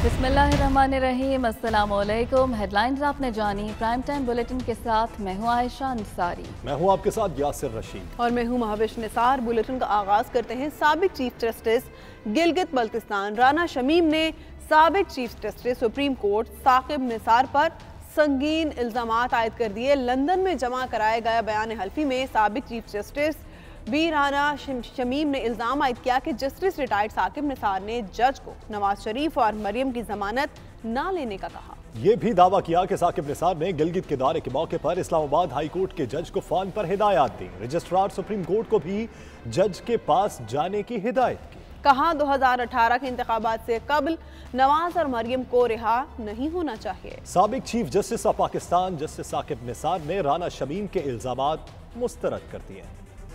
बिस्मिल्लाहिर्रहमानिर्रहीम। अस्सलाम वालेकुम। हेडलाइंस आपने जानी। प्राइम टाइम बुलेटिन के साथ मैं हूँ आयशा अंसारी। मैं हूँ आपके साथ यासिर रशीद और मैं हूँ महाविश निसार। बुलेटिन का आगाज करते हैं। साबिक चीफ जस्टिस गिलगित बल्तिस्तान राना शमीम ने साबिक chief justice supreme court Saqib Nisar पर संगीन इल्जामात आयद कर दिए। लंदन में जमा कराए गए बयान हल्फी में साबिक chief justice B Rana Shamim ने इल्ज़ाम आयद किया कि जस्टिस रिटायर्ड साकिब निसार ने जज को नवाज शरीफ और मरियम की जमानत ना लेने का कहा। ये भी दावा किया कि साकिब निसार ने गिलगित के दौरे के मौके पर इस्लामाबाद हाई कोर्ट के जज को फोन पर हिदायत दी। रजिस्ट्रार सुप्रीम कोर्ट को भी जज के पास जाने की हिदायत की। कहा 2018 के इंतखाबात से कबल नवाज और मरियम को रिहा नहीं होना चाहिए। साबिक chief justice of Pakistan justice Saqib Nisar ने राना शमीम के इल्जामात मुस्तरद कर दिए।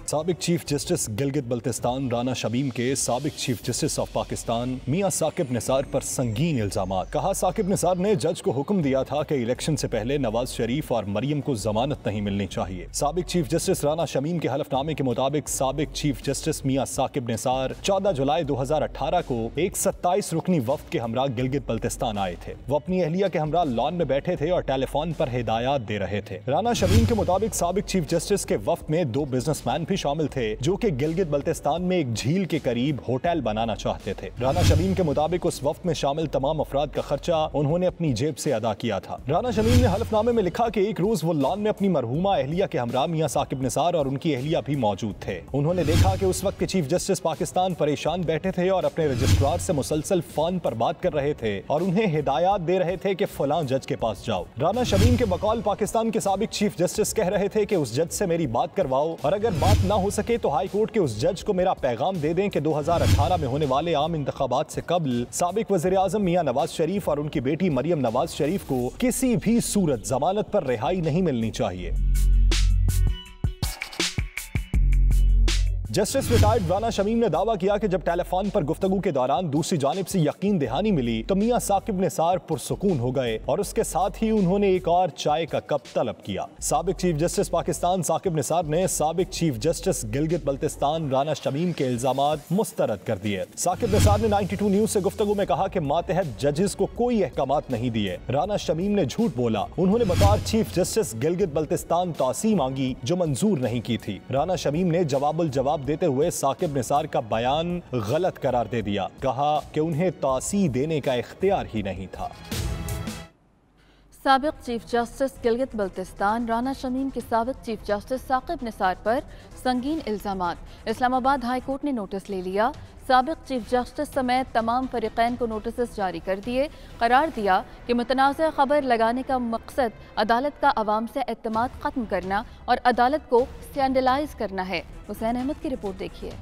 साबिक चीफ जस्टिस गिलगित बल्तिस्तान राना शमीम के साबिक chief justice of Pakistan Mian Saqib Nisar पर संगीन इल्जामात। कहा साकिब निसार ने जज को हुक्म दिया था कि इलेक्शन से पहले नवाज शरीफ और मरियम को जमानत नहीं मिलनी चाहिए। साबिक चीफ जस्टिस राना शमीम के हलफनामे के मुताबिक साबिक चीफ जस्टिस मियां साकिब निसार 14 जुलाई 2018 को एक 27 रुकनी वफ्द के हमरा गिलगित बल्तिस्तान आए थे। वो अपनी अहलिया के हमरा लॉन में बैठे थे और टेलीफोन पर हिदायत दे रहे थे। राना शमीम के मुताबिक साबिक चीफ जस्टिस के वफ्द में 2 बिजनेसमैन भी शामिल थे जो कि गिलगित बल्तिस्तान में एक झील के करीब होटल बनाना चाहते थे। राना शमीम के मुताबिक उस वफ्द में शामिल तमाम अफराद का खर्चा उन्होंने अपनी जेब से अदा किया था। राना शमीम ने हलफनामे में लिखा कि एक रोज वो लॉन में अपनी मरहूमा अहलिया के हमरा मियां साकिब निसार और उनकी अहलिया भी मौजूद थे। उन्होंने देखा कि उस वक्त के चीफ जस्टिस पाकिस्तान परेशान बैठे थे और अपने रजिस्ट्रार से मुसलसल फोन पर बात कर रहे थे और उन्हें हिदायत दे रहे थे कि फलां जज के पास जाओ। राना शमीम के बकौल पाकिस्तान के साबिक चीफ जस्टिस कह रहे थे कि उस जज से मेरी बात करवाओ और अगर बात ना हो सके तो हाई कोर्ट के उस जज को मेरा पैगाम दे दें कि 2018 में होने वाले आम इंतखाबात से कबल साबिक वज़ीर आज़म मियां नवाज शरीफ और उनकी बेटी मरियम नवाज शरीफ को किसी भी सूरत जमानत पर रिहाई नहीं मिलनी चाहिए। जस्टिस रिटायर्ड राना शमीम ने दावा किया कि जब टेलीफोन पर गुफ्तगू के दौरान दूसरी जानिब से यकीन दहानी मिली तो मियां साकिब निसार पुरसुकून हो गए और उसके साथ ही उन्होंने एक और चाय का कप तलब किया। साबिक चीफ जस्टिस पाकिस्तान साकिब निसार ने साबिक चीफ जस्टिस गिलगित बल्तिस्तान राना शमीम के इल्जामात मुस्तरद कर दिए। साकिब निसार ने 92 न्यूज से गुफ्तगू में कहा कि मातहत जजेस को कोई अहकामात नहीं दिए। राना शमीम ने झूठ बोला। उन्होंने बतौर चीफ जस्टिस गिलगित बल्तिस्तान तौसी मांगी जो मंजूर नहीं की थी। राना शमीम ने जवाबुल जवाब देते हुए साकिब निसार का बयान गलत करार दे दिया। कहा कि उन्हें तौसी देने का इख्तियार ही नहीं था। साबिक चीफ जस्टिस गिलगित बल्तिस्तान राना शमीम के साबिक चीफ जस्टिस साकिब निसार पर संगीन इल्जामात। इस्लामाबाद हाई कोर्ट ने नोटिस ले लिया। साबिक चीफ जस्टिस समेत तमाम फरीकैन को नोटिस जारी कर दिए। करार दिया कि मुतनाज़ खबर लगाने का मकसद अदालत का अवाम से एतमाद ख़त्म करना और अदालत को स्कैंडलाइज करना है। हुसैन अहमद की रिपोर्ट देखिए।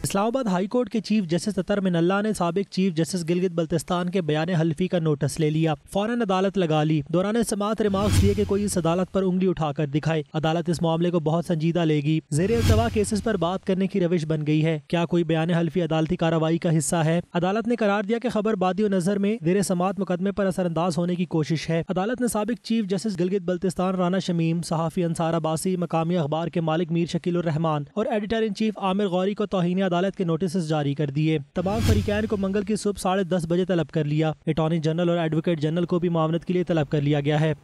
इस्लामाबाद हाई कोर्ट के चीफ जस्टिस अतर मिनल्ला ने साबिक चीफ जस्टिस गिलगित बल्तिस्तान के बयान हल्फी का नोटिस ले लिया। फौरन अदालत लगा ली। दौरान समाअत रिमार्क्स दिए कि कोई इस अदालत पर उंगली उठाकर दिखाए। अदालत इस मामले को बहुत संजीदा लेगी। ज़ेर इल्तवा केसेस पर बात करने की रविश बन गई है। क्या कोई बयान हल्फी अदालती कार्रवाई का हिस्सा है? अदालत ने करार दिया कि खबर बादी नजर में ज़ेर समाअत मुकदमे पर असरअंदाज होने की कोशिश है। अदालत ने साबिक चीफ जस्टिस गिलगित बल्तिस्तान राना शमीम, सहाफ़ी अंसार अब्बासी, मकामी अखबार के मालिक मीर शकील उर रहमान और editor in chief Aamir Gauri को तौहीन अदालत के नोटिस जारी कर दिए। तमाम फरीकैन को मंगल की सुबह 10:30 बजे तलब कर लिया। अटॉर्नी जनरल और एडवोकेट जनरल को भी मामलत के लिए तलब कर लिया गया है।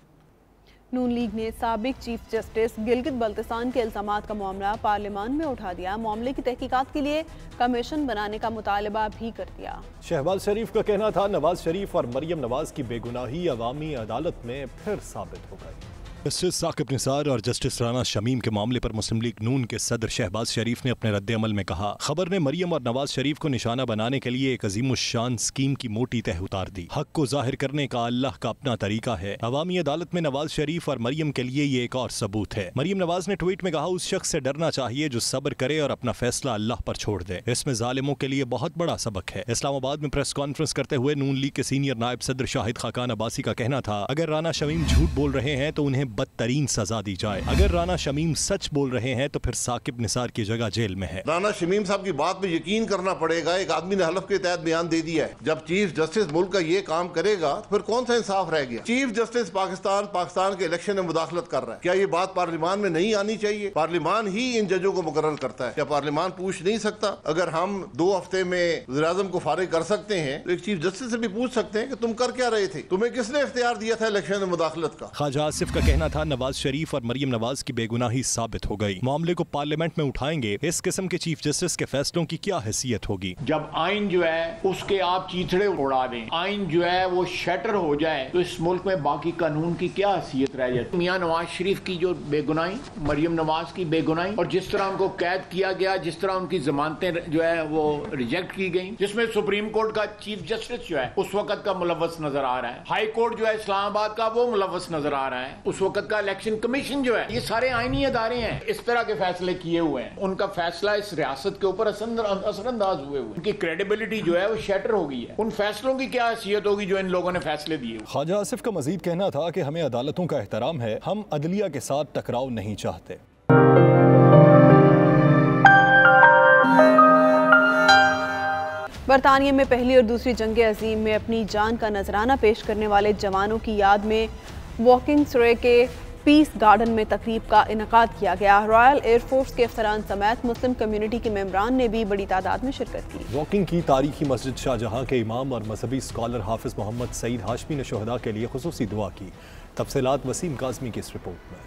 नून लीग ने साबिक चीफ जस्टिस गिलगित बल्तिस्तान के इल्जामात का मामला पार्लियामान में उठा दिया। मामले की तहकीकात के लिए कमीशन बनाने का मुतालबा भी कर दिया। शहबाज शरीफ का कहना था नवाज शरीफ और मरियम नवाज की बेगुनाही अवामी अदालत में फिर साबित हो गई। जस्टिस साकिब निसार और जस्टिस राना शमीम के मामले पर मुस्लिम लीग नून के सदर शहबाज शरीफ ने अपने रद्द अमल में कहा, खबर ने मरियम और नवाज शरीफ को निशाना बनाने के लिए एक अजीमुश्शान स्कीम की मोटी तह उतार दी। हक को जाहिर करने का अल्लाह का अपना तरीका है। अवामी अदालत में नवाज शरीफ और मरियम के लिए ये एक और सबूत है। मरियम नवाज ने ट्वीट में कहा, उस शख्स से डरना चाहिए जो सब्र करे और अपना फैसला अल्लाह पर छोड़ दे। इसमें जालिमों के लिए बहुत बड़ा सबक है। इस्लामाबाद में प्रेस कॉन्फ्रेंस करते हुए नून लीग के सीनियर नायब सदर शाहिद खाकान अब्बासी का कहना था, अगर राना शमीम झूठ बोल रहे हैं तो उन्हें बदतरीन सजा दी जाए। अगर राना शमीम सच बोल रहे हैं तो फिर साकिब निसार की जगह जेल में है। राना शमीम साहब की बात पे यकीन करना पड़ेगा। एक आदमी ने हलफ के तहत बयान दे दिया है। जब चीफ जस्टिस मुल्क का ये काम करेगा तो फिर कौन सा इंसाफ रह गया? चीफ जस्टिस पाकिस्तान के इलेक्शन में मुदाखलत कर रहा है। क्या ये बात पार्लियामान में नहीं आनी चाहिए? पार्लियामान ही इन जजों को मुकर्रर करता है। क्या पार्लियामान पूछ नहीं सकता? अगर हम 2 हफ्ते में वज़ीर-ए-आज़म को फारिग कर सकते हैं तो एक चीफ जस्टिस से भी पूछ सकते हैं कि तुम कर क्या रहे थे? तुम्हें किसने इख्तियार दिया था इलेक्शन में मुदाखलत का? ख्वाजा आसिफ का कहना था नवाज शरीफ और मरियम नवाज की बेगुनाही साबित हो गई। मामले को पार्लियामेंट में उठाएंगे। इस किस्म के चीफ जस्टिस के फैसलों की क्या हैसियत होगी? जब आइन जो है उसके आप चीथड़े उड़ा दें, आइन जो है वो शटर हो जाए तो इस मुल्क में बाकी कानून की क्या हैसियत रह जाती? मियां नवाज शरीफ की जो बेगुनाही, मरियम नवाज की बेगुनाही, और जिस तरह उनको कैद किया गया, जिस तरह उनकी जमानतें जो है वो रिजेक्ट की गई, जिसमें सुप्रीम कोर्ट का चीफ जस्टिस जो है उस वक्त का मुलव्वस नजर आ रहा है, हाई कोर्ट जो है इस्लामाबाद का वो मुलव्वस नजर आ रहा है, उस वक्त का इलेक्शन कमीशन जो है, ये सारे आईनी अदारे हैं इस तरह के फैसले किए हुए हैं। उनका फैसला इस रियासत के ऊपर असरअंदाज हुए हुए, उनकी क्रेडिबिलिटी जो है वो शटर हो गई है। उन फैसलों की क्या हैसियत होगी जो इन लोगों ने फैसले दिए? ख्वाजा आसिफ का मजीद कहना था कि हमें अदालतों का एहतराम है, हम अदलिया के साथ टकराव नहीं चाहते। बरतानिया में पहली और दूसरी जंग अजीम में अपनी जान का नजराना पेश करने वाले जवानों की याद में वॉकिंग सरे के पीस गार्डन में तकरीब का इनकाद किया गया। रॉयल एयरफोर्स के अफसरान समेत मुस्लिम कम्युनिटी के मेंबरान ने भी बड़ी तादाद में शिरकत की। वॉकिंग की तारीखी मस्जिद शाहजहां के इमाम और मजहबी स्कॉलर हाफिज मोहम्मद सईद हाशमी ने शुहदा के लिए खुसूसी दुआ की। तफसीलात वसीम काज़मी की इस रिपोर्ट में।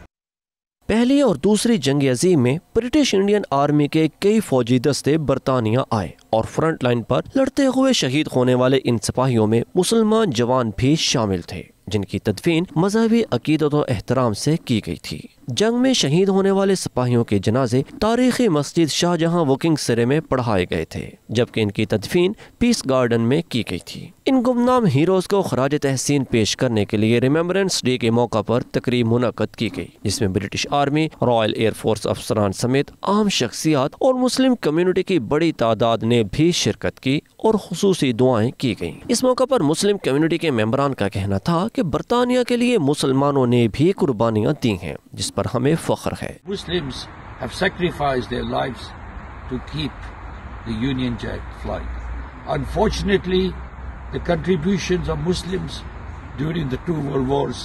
पहली और दूसरी जंग अजीम में ब्रिटिश इंडियन आर्मी के कई फौजी दस्ते बरतानिया आए और फ्रंट लाइन पर लड़ते हुए शहीद होने वाले इन सिपाहियों में मुसलमान जवान भी शामिल थे, जिनकी तदफीन मजहबी अकीदत और एहतराम से की गई थी। जंग में शहीद होने वाले सिपाहियों के जनाजे तारीखी मस्जिद शाहजहां वॉकिंग सरे में पढ़ाए गए थे, जबकि इनकी तदफीन पीस गार्डन में की गई थी। इन गुमनाम हीरोज को खराज तहसीन पेश करने के लिए रिमेम्बरेंस डे के मौका पर तकरीब मुनक्कद की गई, जिसमें ब्रिटिश आर्मी, रॉयल एयरफोर्स अफसरान समेत आम शख्सियात और मुस्लिम कम्युनिटी की बड़ी तादाद ने भी शिरकत की और खुसूसी दुआएं की गईं। इस मौका पर मुस्लिम कम्युनिटी के मेंबरान का कहना था कि बरतानिया के लिए मुसलमानों ने भी कुर्बानियां दी हैं, जिस पर हमें फख्र है। Muslims have sacrificed their lives to keep the Union Jack flying. Unfortunately, the contributions of Muslims during the 2 world wars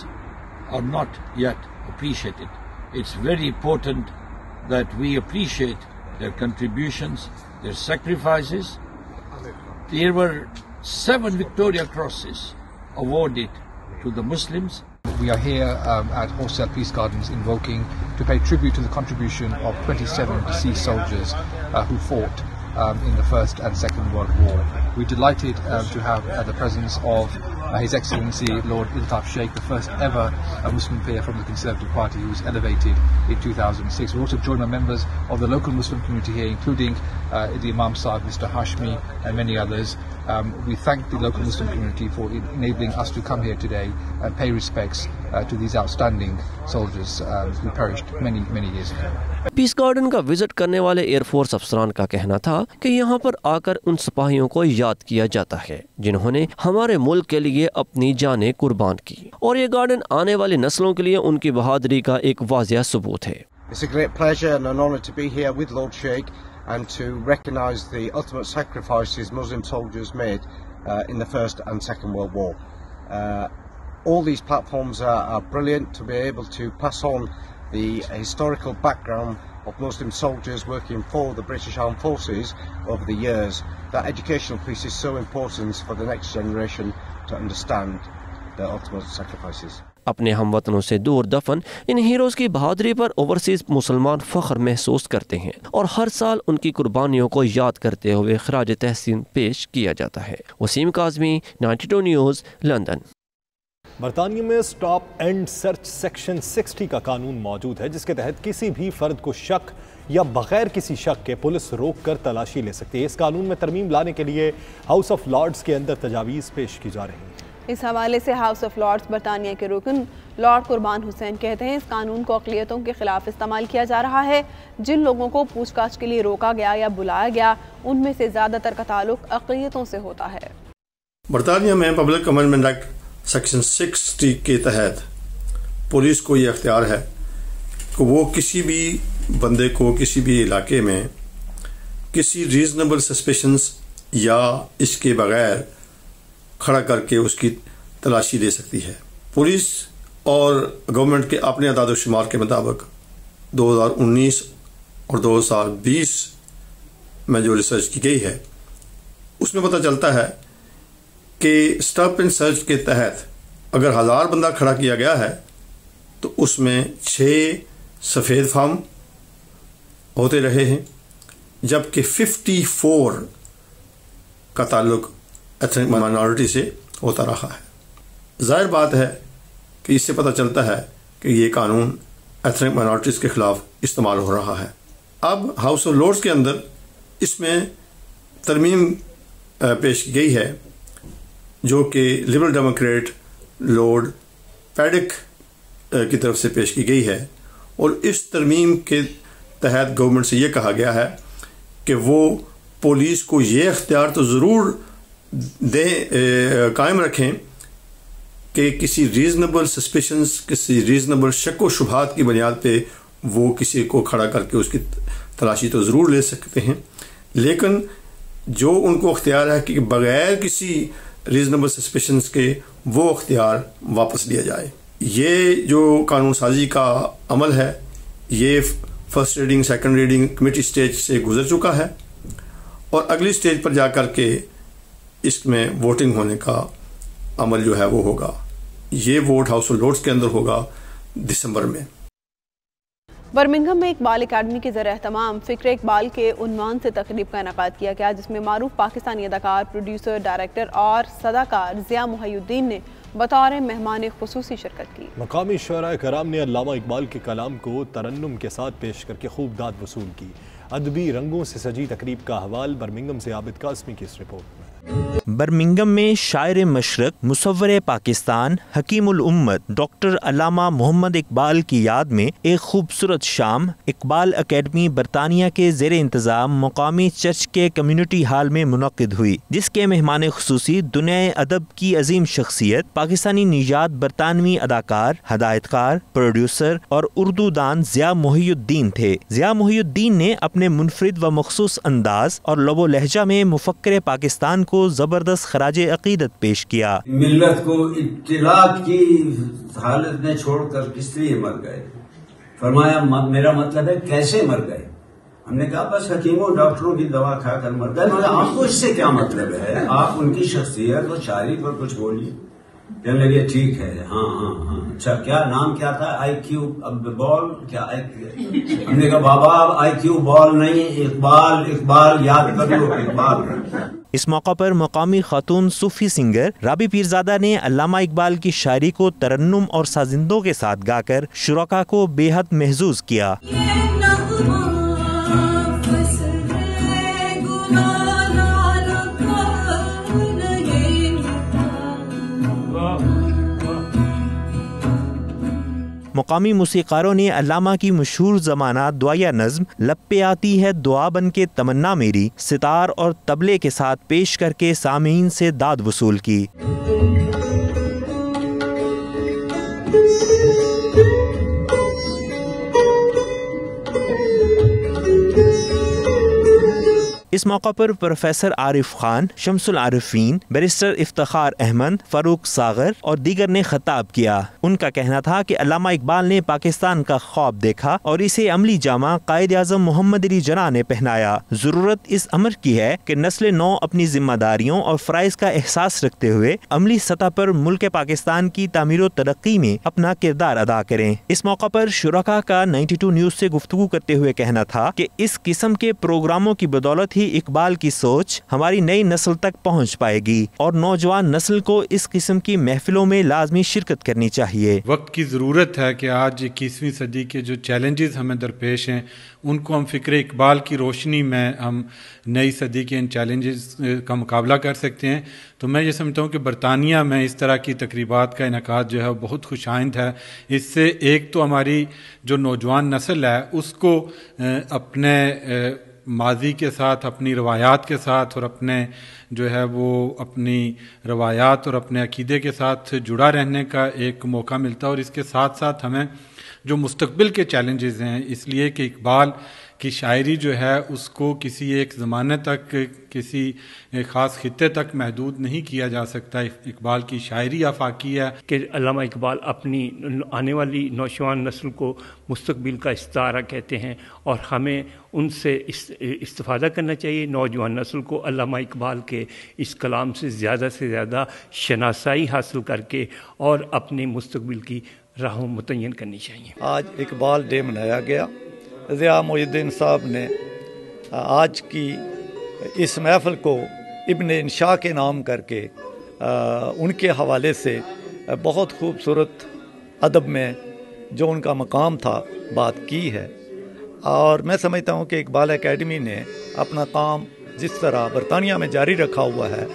are not yet appreciated. It's very important that we appreciate their contributions, their sacrifices. There were 7 Victoria Crosses awarded to the Muslims. We are here at Horsell Peace Gardens in Woking to pay tribute to the contribution of 27 deceased soldiers who fought in the First and Second World War. We're delighted to have the presence of His Excellency Lord Iltaf Sheikh, the first ever Muslim peer from the Conservative Party who was elevated in 2006. We also join our members of the local Muslim community here, including the Imam Sahib, Mr. Hashmi and many others. We thank the local Muslim community for enabling us to come here today and pay respects to these outstanding soldiers who perished many years ago. Peace garden का visit करने वाले air force अफसरान का कहना था कि यहाँ पर आकर उन सिपाहियों को याद किया जाता है जिन्होंने हमारे मुल्क के लिए अपनी जानें कुर्बान की, और ये गार्डन आने वाली नस्लों के लिए उनकी बहादुरी का एक वाज़िह सबूत है। It's a great pleasure and an honor to be here with Lord Sheikh and to recognise the ultimate sacrifices Muslim soldiers made in the First and Second World War. All these platforms are brilliant to be able to pass on the historical background of Muslim soldiers working for the British Armed Forces over the years. That educational piece is so important for the next generation to understand the ultimate sacrifices. अपने हमवतनों से दूर दफन इन heroes की बहादुरी पर overseas मुसलमान फख्र महसूस करते हैं और हर साल उनकी कुर्बानियों को याद करते हुए खराज तहसीन पेश किया जाता है। Waseem Kazmi, 92 news, London. बरतानिया में स्टॉप एंड सर्च सेक्शन 60 का कानून मौजूद है, जिसके तहत किसी भी फर्द को शक या बगैर किसी शक के पुलिस रोक कर तलाशी ले सकती है। इस कानून में तरमीम लाने के लिए हाउस ऑफ लॉर्ड्स के अंदर तजावीज़ पेश की जा रही हैं। इस हवाले से हाउस ऑफ लॉर्ड्स बरतानिया के रुकन लॉर्ड कुर्बान हुसैन कहते हैं, इस कानून को अक़लियतों के खिलाफ इस्तेमाल किया जा रहा है। जिन लोगों को पूछताछ के लिए रोका गया या बुलाया गया, उनमें से ज़्यादातर का ताल्लुक अक़लियतों से होता है। बरतानिया में पब्लिक अमेंडमेंट एक्ट सेक्शन 60 के तहत पुलिस को ये अख्तियार है कि वो किसी भी बंदे को किसी भी इलाके में किसी रीजनेबल सस्पेशंस या इसके बगैर खड़ा करके उसकी तलाशी ले सकती है। पुलिस और गवर्नमेंट के अपने अदाद शुमार के मुताबिक 2019 और 2020 में जो रिसर्च की गई है उसमें पता चलता है कि स्टॉप एंड सर्च के तहत अगर 1000 बंदा खड़ा किया गया है तो उसमें 6 सफ़ेद फार्म होते रहे हैं, जबकि 54 का ताल्लुक एथनिक माइनॉरिटी से होता रहा है। जाहिर बात है कि इससे पता चलता है कि ये कानून एथनिक माइनॉरिटीज़ के ख़िलाफ़ इस्तेमाल हो रहा है। अब हाउस ऑफ लॉर्ड्स के अंदर इसमें तरमीम पेश की गई है जो कि लिबरल डेमोक्रेट लॉर्ड पैडिक की तरफ से पेश की गई है, और इस तरमीम के तहत गवर्नमेंट से ये कहा गया है कि वो पुलिस को ये अख्तियार तो ज़रूर कायम रखें कि किसी रीज़नेबल सस्पिशंस, किसी रीज़नेबल शक व शुबहात की बुनियाद पे वो किसी को खड़ा करके उसकी तलाशी तो ज़रूर ले सकते हैं, लेकिन जो उनको अख्तियार है कि बग़ैर किसी रीज़नेबल सस्पिशंस के वो अख्तियार वापस लिया जाए। ये जो कानून साजी का अमल है ये first reading, second reading, committee stage से गुजर चुका है और अगली स्टेज पर जाकर के इसमें वोटिंग होने का अमल जो है वो होगा। ये वोट हाउस ऑफ लॉर्ड्स के अंदर होगा दिसंबर में। बर्मिंघम में इकबाल एकेडमी के ज़रिए एहतमाम फ़िक्र इकबाल के उन्वान से तकरीब का इनेकाद किया गया, जिसमें मारूफ पाकिस्तानी अदाकार, प्रोड्यूसर, डायरेक्टर और सदाकार ज़िया मुहय्युद्दीन ने बतौर मेहमान खुसूसी शिरकत की। मकामी शुअरा कराम ने अल्लामा इकबाल के कलाम को तरन्नुम के साथ पेश करके खूब दाद वसूल की। अदबी रंगों से सजी तकरीब का हवाल बर्मिंघम से आबिद कासमी की इस रिपोर्ट में। बर्मिंघम में शायर मशरक, मुसव्वरे पाकिस्तान, हकीमुल उम्मत डॉक्टर अल्लामा मोहम्मद इकबाल की याद में एक खूबसूरत शाम इकबाल एकेडमी बरतानिया के ज़ेरे इंतज़ाम मुकामी चर्च के कम्युनिटी हॉल में मुनक्किद हुई, जिसके मेहमान खुसूसी दुनिया अदब की अजीम शख्सियत पाकिस्तानी निजात बरतानवी अदाकार, हदायतकार, प्रोड्यूसर और उर्दू दान ज़िया मुहय्युद्दीन थे। ज़िया मुहय्युद्दीन ने अपने मुनफरिद व मखसूस अंदाज और लबो लहजा में मुफक्किर पाकिस्तान को जबरदस्त खराजे अकीदत पेश किया। मिल्लत को इत्तिलात की हालत में छोड़कर किस लिए मर गए? फरमाया मेरा मतलब है कैसे मर गए? हमने कहा बस हकीमों डॉक्टरों की दवा खाकर मर गए। मतलब आपको इससे क्या मतलब है? आप उनकी शख्सियत और शायरी पर कुछ बोलिए। कहने लगे ठीक है, हाँ हाँ हाँ, अच्छा क्या नाम क्या था? IQ बॉल क्या? हमने कहा बाबा IQ बॉल नहीं, इकबाल, इकबाल याद कर लो, इकबाल। इस मौका पर मुकामी खातून सूफी सिंगर राबी पीरजादा ने अल्लामा इकबाल की शायरी को तरन्नुम और साजिंदों के साथ गाकर शुरका को बेहद महजूज किया। मुकामी मूसीकारों ने अल्लामा की मशहूर ज़माना दुआया नज़्म लब पे आती है दुआ बन के तमन्ना मेरी सितार और तबले के साथ पेश करके सामीन से दाद वसूल की। इस मौका पर प्रोफेसर आरिफ खान, शमसुल आरिफीन, बैरिस्टर इफ्तिखार अहमद, फारूक सागर और दीगर ने खिताब किया। उनका कहना था कि अल्लामा इकबाल ने पाकिस्तान का ख्वाब देखा और इसे अमली जामा कायद आज़म मोहम्मद अली जिन्ना ने पहनाया। जरूरत इस अमर की है कि नस्ल नौ अपनी जिम्मेदारियों और फ़राइज़ का एहसास रखते हुए अमली सतह पर मुल्क पाकिस्तान की तामीर व तरक्की में अपना किरदार अदा करें। इस मौका पर शुरका का 92 न्यूज़ से गुफ्तगू करते हुए कहना था कि इस किस्म के प्रोग्रामों की बदौलत ही इकबाल की सोच हमारी नई नस्ल तक पहुंच पाएगी और नौजवान नस्ल को इस किस्म की महफिलों में लाजमी शिरकत करनी चाहिए। वक्त की ज़रूरत है कि आज 21वीं सदी के जो चैलेंजेस हमें दरपेश हैं उनको हम फ़िक्र इकबाल की रोशनी में हम नई सदी के इन चैलेंजेस का मुकाबला कर सकते हैं। तो मैं ये समझता हूँ कि बरतानिया में इस तरह की तकरीबात का इनेकाद जो है बहुत खुशाइंद है। इससे एक तो हमारी जो नौजवान नस्ल है उसको अपने ماضی کے ساتھ، اپنی روایات کے ساتھ اور اپنے جو ہے وہ اپنی روایات اور اپنے عقیدے کے ساتھ جڑا رہنے کا ایک موقع ملتا ہے، اور اس کے ساتھ ساتھ ہمیں جو مستقبل کے چیلنجز ہیں، اس لیے کہ اقبال کی شاعری جو ہے اس کو کسی ایک زمانے تک، کسی خاص خطے تک محدود نہیں کیا جا سکتا. اقبال کی شاعری آفاقی ہے کہ علامہ اقبال اپنی آنے والی نوجوان نسل کو مستقبل کا استعارہ کہتے ہیں، اور ہمیں ان سے استفادہ کرنا چاہیے. نوجوان نسل کو علامہ اقبال کے اس کلام سے زیادہ شناسائی حاصل کر کے اور اپنے مستقبل کی راہوں متعین کرنی چاہیے. آج اقبال ڈے منایا گیا. ضیاء محی الدین صاحب نے آج کی اس محفل کو ابن انشاء کے نام کر کے ان کے حوالے سے بہت خوبصورت ادب میں جو ان کا مقام تھا بات کی ہے. اور میں سمجھتا ہوں کہ اقبال اکیڈمی نے اپنا کام جس طرح برطانیہ میں جاری رکھا ہوا ہے،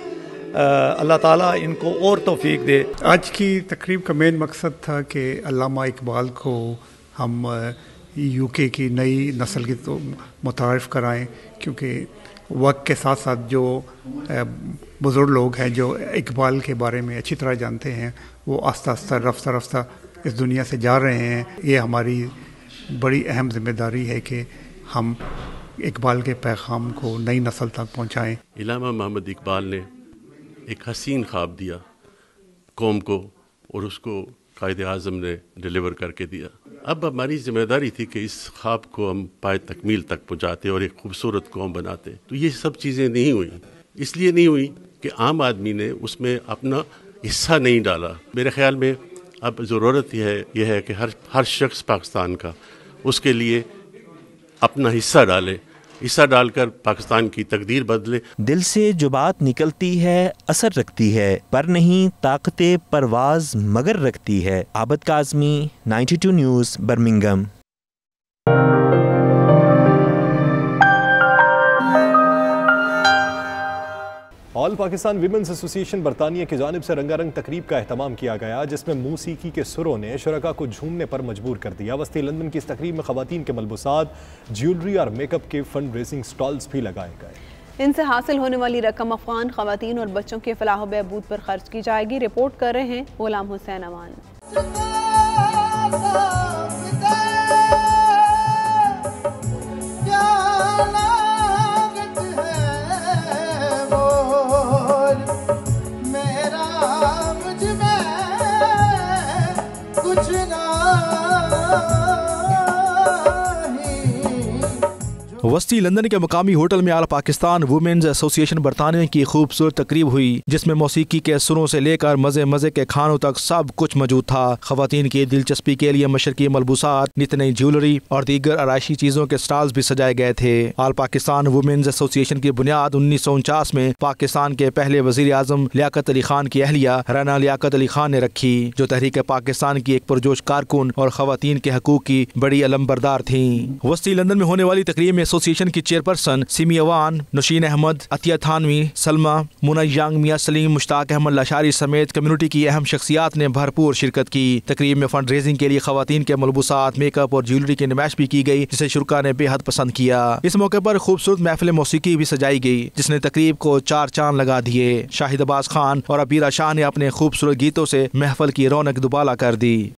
اللہ تعالیٰ ان کو اور توفیق دے. آج کی تقریب کا مین مقصد تھا کہ علامہ اقبال کو ہم یو کے کی نئی نسل کی تو متعارف کرائیں، کیونکہ وقت کے ساتھ ساتھ جو بزرگ لوگ ہیں جو اقبال کے بارے میں اچھی طرح جانتے ہیں وہ آہستہ رفتہ اس دنیا سے جا رہے ہیں. یہ ہماری بڑی اہم ذمہ داری ہے کہ ہم اقبال کے پیغام کو نئی نسل تک پہنچائیں. علامہ محمد اقبال نے ایک حسین خواب دیا قوم کو، اور اس کو قائد اعظم نے ڈیلیور کر کے دیا. اب ہماری ذمہ داری تھی کہ اس خواب کو ہم پائے تکمیل تک پہنچاتے اور ایک خوبصورت قوم بناتے. تو یہ سب چیزیں نہیں ہوئیں. اس لیے نہیں ہوئی کہ عام آدمی نے اس میں اپنا حصہ نہیں ڈالا. میرے خیال میں اب ضرورت یہ ہے کہ ہر شخص پاکستان کا اس کے لیے اپنا حصہ ڈالے، حصہ ڈال کر پاکستان کی تقدیر بدلے. دل سے جو بات نکلتی ہے اثر رکھتی ہے، پر نہیں طاقت پرواز مگر رکھتی ہے. عابد کاظمی، 92 نیوز، برمنگھم. آل پاکستان ویمنز ایسوسی ایشن برطانیہ کی جانب سے رنگا رنگ تقریب کا اہتمام کیا گیا، جس میں موسیقی کے سروں نے شرکاء کو جھومنے پر مجبور کر دیا. وسطی لندن کی اس تقریب میں خواتین کے ملبوسات، جیولری اور میک اپ کے فنڈ ریزنگ سٹالز بھی لگائے گئے. ان سے حاصل ہونے والی رقم افغان خواتین اور بچوں کے فلاح و بہبود پر خرچ کی جائے گی. رپورٹ کر رہے ہیں غلام حسین امان. وسطی لندن کے مقامی ہوٹل میں آل پاکستان وومنز ایسوسی ایشن برطانیہ کی خوبصورت تقریب ہوئی، جس میں موسیقی کے سروں سے لے کر مزے کے کھانوں تک سب کچھ موجود تھا. خواتین کی دلچسپی کے لیے مشرقی ملبوسات، نت نئی جیولری اور دیگر آرائشی چیزوں کے سٹالز بھی سجائے گئے تھے. آل پاکستان وومنز ایسوسی ایشن کی بنیاد 1949 میں پاکستان کے پہلے وزیر اعظم لیاقت علی خان کی اہلیہ رانا لیاقت علی خان نے رکھی، جو تحریک پاکستان کی ایک پرجوش کارکن اور خواتین کے حقوق کی بڑی علمبردار تھیں. وسطی لندن میں ہونے والی تقریب میں ایسوسی ایشن کی چیئرپرسن سیمی اوان، نوشین احمد، عطیہ تھانوی، سلمہ، مونا یانگ، میاں سلیم، مشتاق احمد لاشاری سمیت کمیونٹی کی اہم شخصیات نے بھرپور شرکت کی. تقریب میں فنڈ ریزنگ کے لیے خواتین کے ملبوسات، میک اپ اور جیولری کی نمائش بھی کی گئی، جسے شرکاء نے بے حد پسند کیا. اس موقع پر خوبصورت محفل موسیقی بھی سجائی گئی، جس نے تقریب کو 4 چاند لگا دیے. شاہد عباس خان اور عبیرہ شاہ نے اپنے خوبصورت گیتوں سے محفل کی رونق دوبالا کر دی.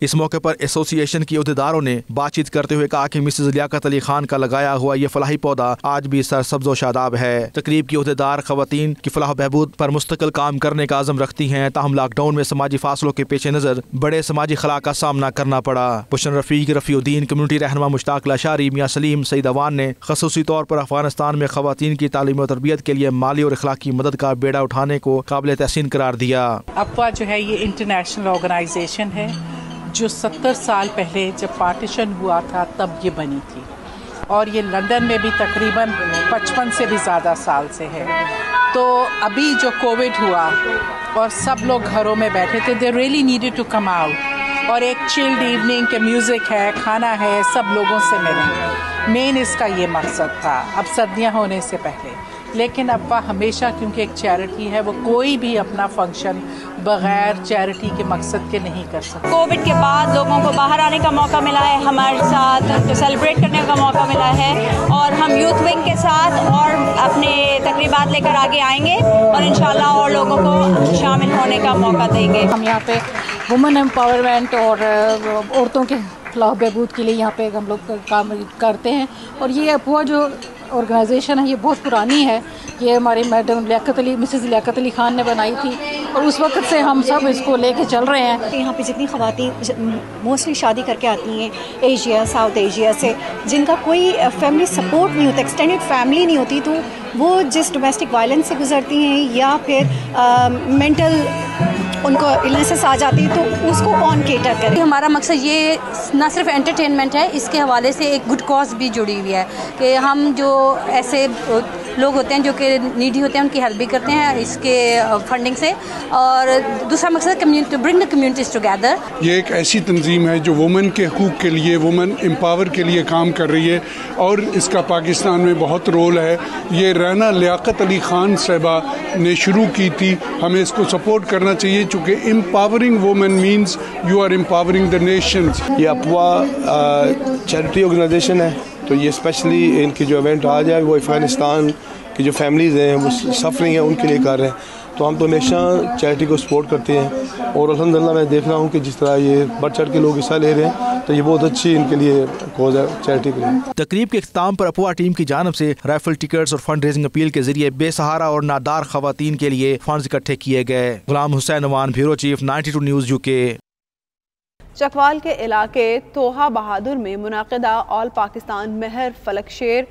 اس موقع پر ایسوسی ایشن کی عہدیداروں نے بات چیت کرتے ہوئے کہا کہ مسز لیاقت علی خان کا لگایا ہوا یہ فلاحی پودا آج بھی سرسبز و شاداب ہے. تقریب کی عہدیدار خواتین کی فلاح و بہبود پر مستقل کام کرنے کا عزم رکھتی ہیں، تاہم لاک ڈاؤن میں سماجی فاصلوں کے پیش نظر بڑے سماجی خلا کا سامنا کرنا پڑا. پشن رفیق، رفیع الدین، کمیونٹی رہنما مشتاق لاشاری، میاں سلیم، سعید اوان نے خصوصی طور پر افغانستان میں خواتین کی تعلیم و تربیت کے لیے مالی اور اخلاقی مدد کا بیڑا اٹھانے کو قابل تحسین قرار دیا. افوا جو ہے یہ انٹرنیشنل آرگنائزیشن ہے جو 70 سال پہلے جب پارٹیشن ہوا تھا تب یہ بنی تھی، اور یہ لندن میں بھی تقریباً 55 سے بھی زیادہ سال سے ہے. تو ابھی جو کووڈ ہوا اور سب لوگ گھروں میں بیٹھے تھے، they really needed to come out, اور ایک چلڈ ایوننگ کے میوزک ہے، کھانا ہے، سب لوگوں سے ملیں. مین اس کا یہ مقصد تھا اب سردیاں ہونے سے پہلے. लेकिन अप्पा हमेशा, क्योंकि एक चैरिटी है, वो कोई भी अपना फंक्शन बगैर चैरिटी के मकसद के नहीं कर सकते। कोविड के बाद लोगों को बाहर आने का मौका मिला है, हमारे साथ तो सेलिब्रेट करने का मौका मिला है, और हम यूथ विंग के साथ और अपने तकरीबात लेकर आगे आएंगे और इंशाल्लाह और लोगों को शामिल होने का मौका देंगे। हम यहाँ पे वुमेन एम्पावरमेंट और औरतों के फलाह बहबूद के लिए यहाँ पे हम लोग काम करते हैं, और ये अफवाह जो ऑर्गेनाइजेशन है ये बहुत पुरानी है। ये हमारी मैडम मिसेस लियाकत अली खान ने बनाई थी, और उस वक्त से हम सब इसको लेके चल रहे हैं। यहाँ पे जितनी ख़वातीन मोस्टली शादी करके आती हैं एशिया, साउथ एशिया से, जिनका कोई फैमिली सपोर्ट नहीं होता, एक्सटेंडेड फैमिली नहीं होती, तो वो जिस डोमेस्टिक वायलेंस से गुजरती हैं या फिर मेंटल उनको इलनेसेस आ जाती है, तो उसको कौन केटर करे। हमारा मकसद ये न सिर्फ एंटरटेनमेंट है, इसके हवाले से एक गुड कॉज भी जुड़ी हुई है कि हम जो ऐसे लोग होते हैं जो कि नीडी होते हैं उनकी हेल्प भी करते हैं इसके फंडिंग से, और दूसरा मकसद community, to bring the communities together. ये एक ऐसी तंजीम है जो वुमेन के हकूक़ के लिए, वुमेन एम्पावर के लिए काम कर रही है, और इसका पाकिस्तान में बहुत रोल है। ये राना लियाकत अली खान साहिबा ने शुरू की थी, हमें इसको सपोर्ट करना चाहिए, चूँकि empowering women means you are empowering the nation. ये अफवाह चैरिटी ऑर्गेनाइजेशन है, तो ये स्पेशली इनकी जो इवेंट आज है वो अफ़गानिस्तान की जो फैमिलीज़ हैं वो सफरिंग है उनके लिए कर रहे हैं, तो हम तो हमेशा चैरिटी को सपोर्ट करते हैं, और अल्हम्दुलिल्लाह मैं देख रहा हूँ कि जिस तरह ये बढ़ चढ़ के लोग हिस्सा ले रहे हैं, तो ये बहुत अच्छी इनके लिए कॉज है चैरिटी के लिए। तकरीब के इख्तिताम पर अफवाह टीम की जानिब से राइफल टिकट्स और फंड रेजिंग अपील के जरिए बेसहारा और नादार खवातीन के लिए फंड इकट्ठे किए गए। Ghulam Hussain Awan, bureau chief, 92 news UK। Chakwal के इलाके तोहा बहादुर में मुनाकिदा all Pakistan Mehar Falak Sher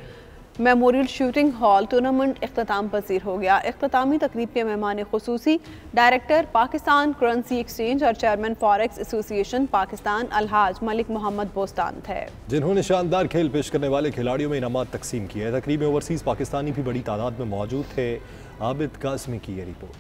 memorial shooting hall tournament इख्तिताम पसीर हो गया। इख्तितामी तकरीब के मेहमान खुसूसी डायरेक्टर पाकिस्तान करेंसी एक्सचेंज और chairman forex association Pakistan Alhaj Malik Mohammad Bostan थे, जिन्होंने शानदार खेल पेश करने वाले खिलाड़ियों में इनामात तकसीम किए। तकरीब में ओवरसीज पाकिस्तानी भी बड़ी तादाद में मौजूद थे। आबिद कासमी की ये रिपोर्ट।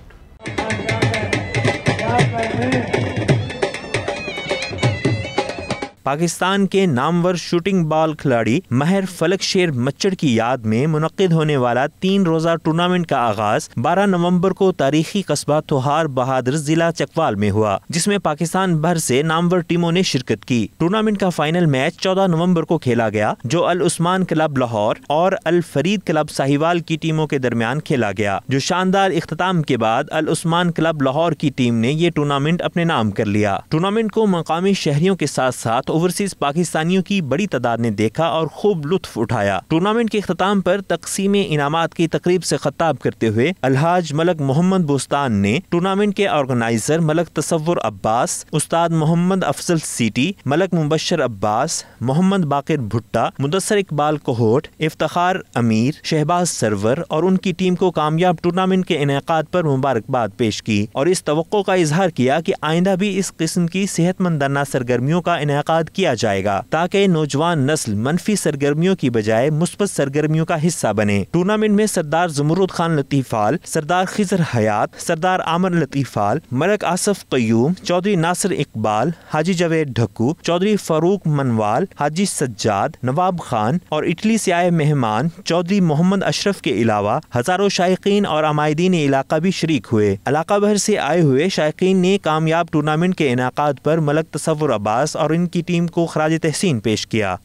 पाकिस्तान के नामवर शूटिंग बॉल खिलाड़ी महर फलक शेर मच्चड़ की याद में मुनक्किद होने वाला 3 रोज़ा टूर्नामेंट का आगाज 12 नवंबर को तारीखी कस्बा तोहार बहादुर जिला चकवाल में हुआ, जिसमें पाकिस्तान भर से नामवर टीमों ने शिरकत की। टूर्नामेंट का फाइनल मैच 14 नवंबर को खेला गया, जो अल उस्मान क्लब लाहौर और अल फरीद क्लब साहिवाल की टीमों के दरमियान खेला गया। जो शानदार इख्तिताम के बाद अल उस्मान क्लब लाहौर की टीम ने ये टूर्नामेंट अपने नाम कर लिया। टूर्नामेंट को मकामी शहरियों के साथ साथ ओवरसीज पाकिस्तानियों की बड़ी तादाद ने देखा और खूब लुत्फ उठाया। टूर्नामेंट के इख्तिताम पर तकसीम इनामात की तकरीब से खिताब करते हुए अलहाज मलक मोहम्मद बोस्तान ने टूर्नामेंट के ऑर्गेनाइजर मलक तसव्वुर अब्बास, उस्ताद मोहम्मद अफजल सीटी, मलक मुबशर अब्बास, मोहम्मद बाकिर भुट्टा, मुदस्सर इकबाल कोहोट, इफ्तिखार अमीर, शहबाज सरवर और उनकी टीम को कामयाब टूर्नामेंट के इनेकाद पर मुबारकबाद पेश की और इस तवक्को का इजहार किया कि आइंदा भी इस किस्म की सेहतमंदाना सरगर्मियों का इनेकाद किया जाएगा, ताकि नौजवान नस्ल मनफी सरगर्मियों की बजाय मुस्बत सरगर्मियों का हिस्सा बने। टूर्नामेंट में सरदार जमरूद खान लतीफाल, सरदार खिजर हयात, सरदार आमर लतीफाल, मलक आसफ कयूम, चौधरी नासिर इकबाल, हाजी जवेद ढक्कू, चौधरी फारूक मनवाल, हाजी सज्जाद, नवाब खान और इटली से आए मेहमान चौधरी मोहम्मद अशरफ के अलावा हजारों शायकीन और अमायदीन इलाका भी शरीक हुए। इलाका भर से आए हुए शायकीन ने कामयाब टूर्नामेंट के इनाकाद पर मलक तसव्वुर अब्बास और इनकी टीम को खराज तहसीन पेश किया।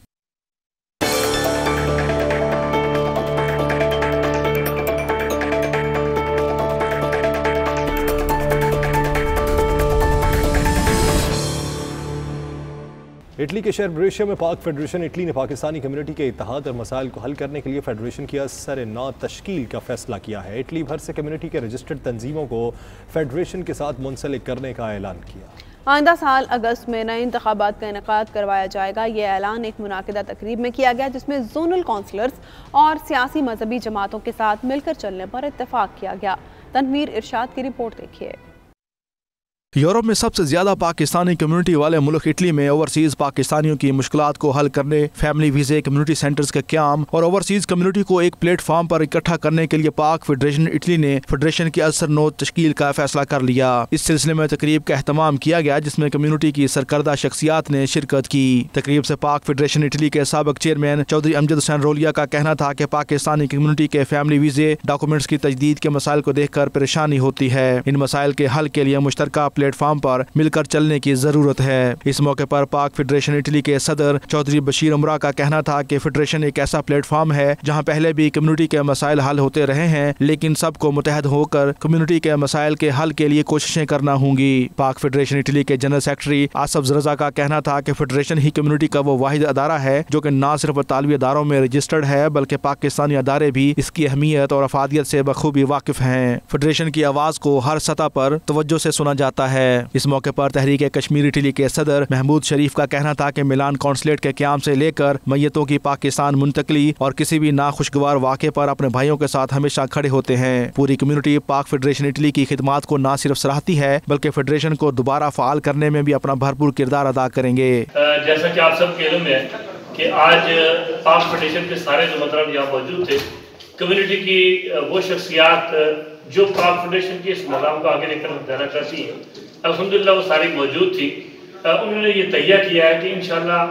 इटली के शहर ब्रेशिया में पाक फेडरेशन इटली ने पाकिस्तानी कम्युनिटी के इत्तेहाद और मसाइल को हल करने के लिए फेडरेशन की असर-ए-नौ तश्कील का फैसला किया है। इटली भर से कम्युनिटी के रजिस्टर्ड तंजीमों को फेडरेशन के साथ मुंसलिक करने का ऐलान किया। आइंदा साल अगस्त में नए इंतखाबात का इनेकाद करवाया जाएगा। ये ऐलान एक मुनाकिदा तकरीब में किया गया, जिसमें जोनल काउंसलर्स और सियासी मजहबी जमातों के साथ मिलकर चलने पर इत्तेफाक किया गया। तनवीर इरशाद की रिपोर्ट देखिए। यूरोप में सबसे ज्यादा पाकिस्तानी कम्युनिटी वाले मुल्क इटली में ओवरसीज पाकिस्तानियों की मुश्किलात को हल करने फैमिली वीजे कम्युनिटी सेंटर्स का क्याम और ओवरसीज कम्युनिटी को एक प्लेटफॉर्म पर इकट्ठा करने के लिए पाक फेडरेशन इटली ने फेडरेशन की असरनोद तश्कील का फैसला कर लिया। इस सिलसिले में तकरीब का अहतमाम किया गया जिसमें कम्युनिटी की सरकर्दा शख्सियात ने शिरकत की। तकरीब से पाक फेडरेशन इटली के साबिक चेयरमैन चौधरी अमजद हुसैन रोलिया का कहना था कि पाकिस्तानी कम्युनिटी के फैमिली वीजे डॉक्यूमेंट्स की तजदीद के मसाइल को देख कर परेशानी होती है। इन मसाइल के हल के लिए मुश्तरका प्लेटफॉर्म पर मिलकर चलने की जरूरत है। इस मौके पर पाक फेडरेशन इटली के सदर चौधरी बशीर उमरा का कहना था कि फेडरेशन एक ऐसा प्लेटफॉर्म है जहां पहले भी कम्युनिटी के मसाइल हल होते रहे हैं, लेकिन सबको मुतहद होकर कम्युनिटी के मसाइल के हल के लिए कोशिशें करना होंगी। पाक फेडरेशन इटली के जनरल सेक्रेटरी आसफ रजा का कहना था कि फेडरेशन ही कम्युनिटी का वो वाहिद अदारा है जो कि न सिर्फ तालिबी अदारों में रजिस्टर्ड है बल्कि पाकिस्तानी अदारे भी इसकी अहमियत और अफादियत से बखूबी वाकिफ हैं। फेडरेशन की आवाज को हर सतह पर तवज्जो से सुना जाता है। इस मौके पर तहरीक कश्मीर इटली के सदर महमूद शरीफ का कहना था कि मिलान कौंसलेट के क्याम से लेकर मैयतों की पाकिस्तान मुंतकली और किसी भी नाखुशगवार वाक़े पर अपने भाइयों के साथ हमेशा खड़े होते हैं। पूरी कम्युनिटी पाक फेडरेशन इटली की खिदमात को न सिर्फ सराहती है बल्कि फेडरेशन को दोबारा फाल करने में भी अपना भरपूर किरदार अदा करेंगे। जैसा कि आप सबके इल्म है कि आज पाक फेडरेशन के सारे जो मतलब यहाँ मौजूद थे, कम्युनिटी की वो शख्सियात जो पाक फेडरेशन के इस निज़ाम को आगे लेकर जाना चाहती हैं, अल्हम्दुलिल्लाह वो सारी मौजूद थी। उन्होंने ये तैयार किया है कि इंशाल्लाह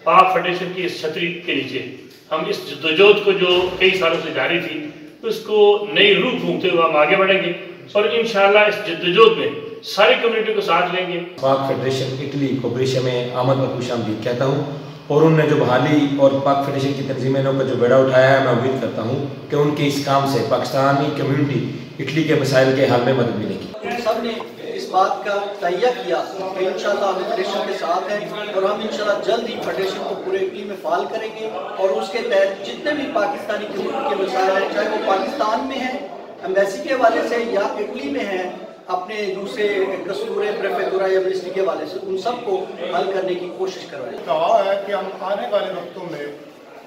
पाक फेडरेशन की इस छतरी के नीचे हम इस जद्दोजहद को जो कई सालों से जारी थी उसको नई रूह फूंकते हुए हम आगे बढ़ेंगे और इंशाल्लाह इस जद्दोजहद में सारी कम्युनिटी को साथ लेंगे। पाक फेडरेशन इटली को ब्रिश में आमद व खुशामदीद कहता हूँ और उन्होंने जो बहाली और पाक फेडरेशन की तंजीमों का जो बेड़ा उठाया है, मैं उम्मीद करता हूँ कि उनके इस काम से पाकिस्तानी कम्युनिटी इटली के मसाइल के हल में मदद मिलेगी। सब ने इस बात का तैयार किया कि इंशाल्लाह हम फेडरेशन के साथ हैं और हम इंशाल्लाह जल्द ही फेडरेशन को पूरे इटली में फाल करेंगे और उसके तहत जितने भी पाकिस्तानी कम्युनिटी के मसाइल हैं, चाहे वो पाकिस्तान में हैं एम्बेसी के हवाले से या इटली में हैं अपने दूसरे कसूरे प्रेफेक्चुरा या मिनिस्ट्री के हवाले से, उन सबको हल करने की कोशिश करवाएं। कहा है कि हम आने वाले वक्तों में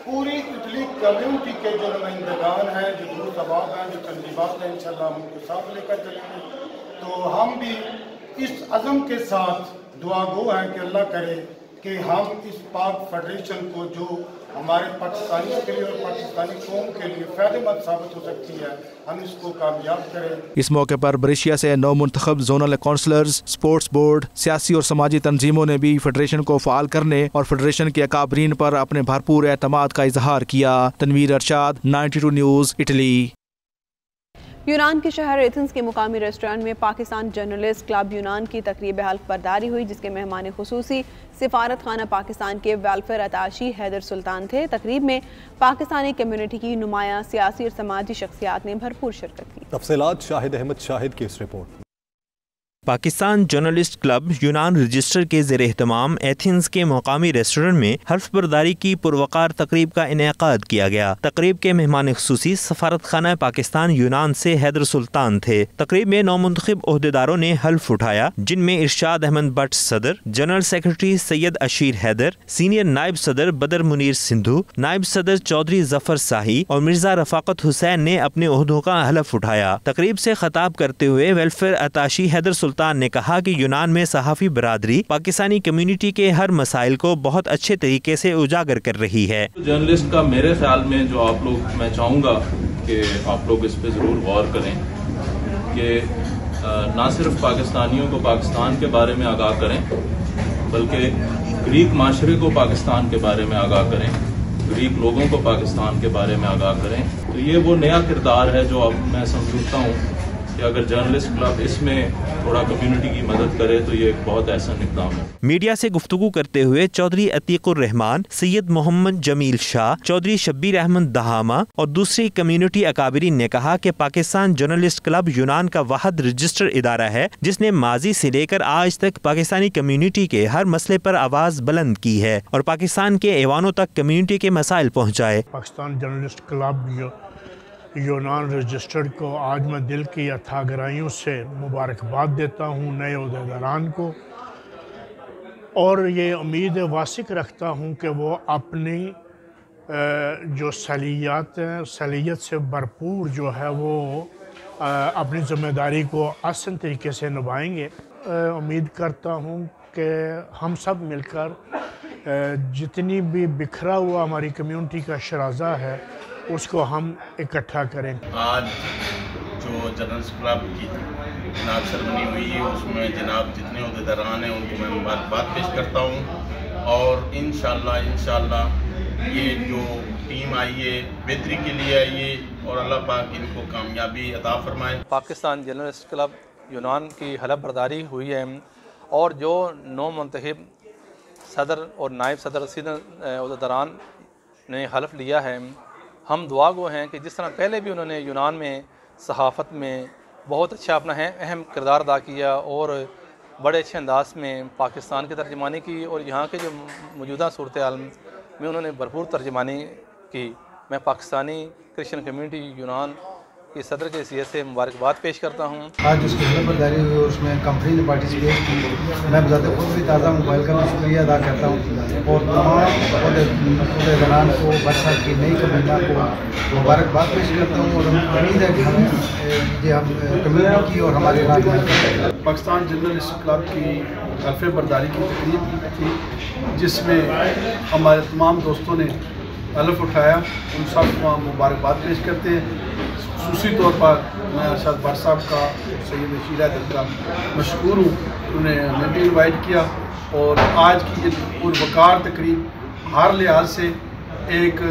पूरी इटली कम्युनिटी के जो नुमाइंदगान हैं, जो दूर सबाब हैं, जो तंजीबात हैं, इंशाल्लाह हम उनको साथ लेकर चलेंगे। तो हम भी इस अज़म के साथ दुआ गो हैं कि अल्लाह करे कि हम इस पाक फेडरेशन को जो हमारे पाकिस्तानियों के लिए और पाकिस्तानी कौम के लिए फ़ायदेमंद साबित हो सकती है, हम इसको कामयाब करें। इस मौके पर बरेशिया से नौ मुंतखब जोनल काउंसलर्स, स्पोर्ट्स बोर्ड, सियासी और समाजी तंजीमों ने भी फेडरेशन को फ़ाल करने और फेडरेशन के अकाबरीन पर अपने भरपूर एतमाद का इजहार किया। Tanveer Arshad, 92 news, Italy. यूनान के शहर एथेंस के मुकामी रेस्टोरेंट में पाकिस्तान जर्नलिस्ट क्लब यूनान की तकरीब हल्फ बर्दारी हुई जिसके मेहमान खुसूसी सिफारत खाना पाकिस्तान के वेलफेयर अताशी हैदर सुल्तान थे। तकरीब में पाकिस्तानी कम्युनिटी की नुमाया सियासी और समाजी शख्सियात ने भरपूर शिरकत की। तफसीलात शाहिद अहमद शाहिद की इस रिपोर्ट। पाकिस्तान जर्नलिस्ट क्लब यूनान रजिस्टर के ज़ेर एहतमाम एथेंस के मुकामी रेस्टोरेंट में हल्फ बर्दारी की पुरवकार तकरीब का इनेकाद किया गया। तकरीब के मेहमान खुसूसी सफारत खाना पाकिस्तान यूनान से हैदर सुल्तान थे। तकरीब में नौ मुंतखब ओहदेदारों ने हल्फ उठाया जिनमें इरशाद अहमद भट्ट सदर, जनरल सेक्रेटरी सैयद अशीर हैदर, सीनियर नायब सदर बदर मुनीर सिंधु, नायब सदर चौधरी जफर शाही और मिर्जा रफाकत हुसैन ने अपने ओहदों का हल्फ उठाया। तकरीब से खिताब करते हुए वेलफेयर अताशी हैदर सुल्तान ने कहा कि यूनान में सहाफ़ी बरादरी पाकिस्तानी कम्युनिटी के हर मसाइल को बहुत अच्छे तरीके से उजागर कर रही है। जर्नलिस्ट का मेरे ख्याल में जो आप लोग, मैं चाहूँगा कि आप लोग इस पे ज़रूर गौर करें कि ना सिर्फ पाकिस्तानियों को पाकिस्तान के बारे में आगाह करें बल्कि ग्रीक माशरे को पाकिस्तान के बारे में आगाह करें, ग्रीक लोगों को पाकिस्तान के बारे में आगाह करें। तो ये वो नया किरदार है जो अब मैं समझता हूँ कि अगर जर्नलिस्ट क्लब इसमें थोड़ा कम्युनिटी की मदद करे तो ये एक बहुत ऐसा इक़दाम है। मीडिया से गुफ्तगू करते हुए चौधरी अतीकुर रहमान, सैयद मोहम्मद जमील शाह, चौधरी शब्बीर अहमद दहामा और दूसरी कम्युनिटी अकाबरीन ने कहा कि पाकिस्तान जर्नलिस्ट क्लब यूनान का वाहिद रजिस्टर इदारा है जिसने माजी से लेकर आज तक पाकिस्तानी कम्युनिटी के हर मसले पर आवाज बुलंद की है और पाकिस्तान के ऐवानों तक कम्युनिटी के मसाइल पहुँचाए। पाकिस्तान जर्नलिस्ट क्लब यूनान रजिस्टर्ड को आज मैं दिल की अथाह गहराइयों से मुबारकबाद देता हूँ नए ओहदेदारान को और ये उम्मीद वासिक रखता हूँ कि वो अपनी जो सलीयत से भरपूर जो है वो अपनी ज़िम्मेदारी को आसान तरीके से निभाएंगे। उम्मीद करता हूँ कि हम सब मिलकर जितनी भी बिखरा हुआ हमारी कम्युनिटी का शराजा है उसको हम इकट्ठा करें। आज जो जनरल्स क्लब की जनाब सेरेमनी हुई है उसमें जनाब जितने अहदेदारान हैं उनको मैं मुबारकबाद पेश करता हूँ और इंशाअल्लाह ये जो टीम आई है बेहतरी के लिए आई है और अल्लाह पाक इनको कामयाबी अता फरमाए। पाकिस्तान जर्नलिस्ट क्लब यूनान की हलफ बर्दारी हुई है और जो नौ मुंतखब सदर और नायब सदर सीनियर अहदेदारान ने हलफ लिया है, हम दुआ गो हैं कि जिस तरह पहले भी उन्होंने यूनान में सहाफ़त में बहुत अच्छा अपना अहम किरदार अदा किया और बड़े अच्छे अंदाज में पाकिस्तान की तर्जमानी की और यहाँ के जो मौजूदा सूरत हाल में उन्होंने भरपूर तर्जमानी की। मैं पाकिस्तानी क्रिश्चियन कम्युनिटी यूनान की सदर के हैसियत से मुबारकबाद पेश करता हूँ। आज जिसकी हलफ बर्दारी हुई और उसमें कंपनी ने पार्टिसिपेट की, मैं बजाते खुद भी ताज़ा मोबाइल का शुक्रिया अदा करता हूँ और तमाम अहदेदारान को बरसा की नई कमीना को मुबारकबाद पेश करता हूँ और उम्मीद है कि हम कम्युनिटी की और हमारे पाकिस्तान जर्नलिस्ट क्लब की हल्फ बर्दारी की तकरीब थी जिसमें हमारे तमाम दोस्तों ने हलफ उठाया। उन सब को हम मुबारकबाद पेश करते हैं। खसूसी तौर पर मैं अरशद भट्ट साहब का सैयद शीरा दिल का मशहूर हूँ, उन्हें हमें भी इन्वाइट किया और आज की ये पुरवकार तकरीब हर लिहाज से एक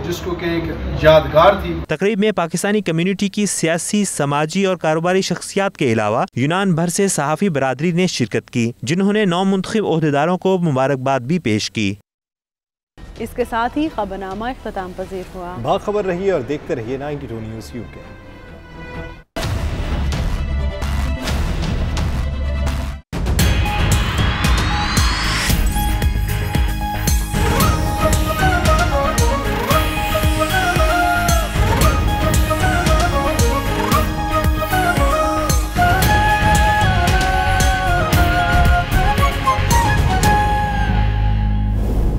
जिसको कि एक यादगार थी। तकरीब में पाकिस्तानी कम्युनिटी की सियासी, समाजी और कारोबारी शख्सियात के अलावा यूनान भर से सहाफ़ी बरादरी ने शिरकत की, जिन्होंने नौ मुंतखब ओहदेदारों को मुबारकबाद भी पेश की। इसके साथ ही खबरनामा इख्तिताम पजीर हुआ। बाखबर रहिए और देखते रहिए 92 न्यूज़ UK।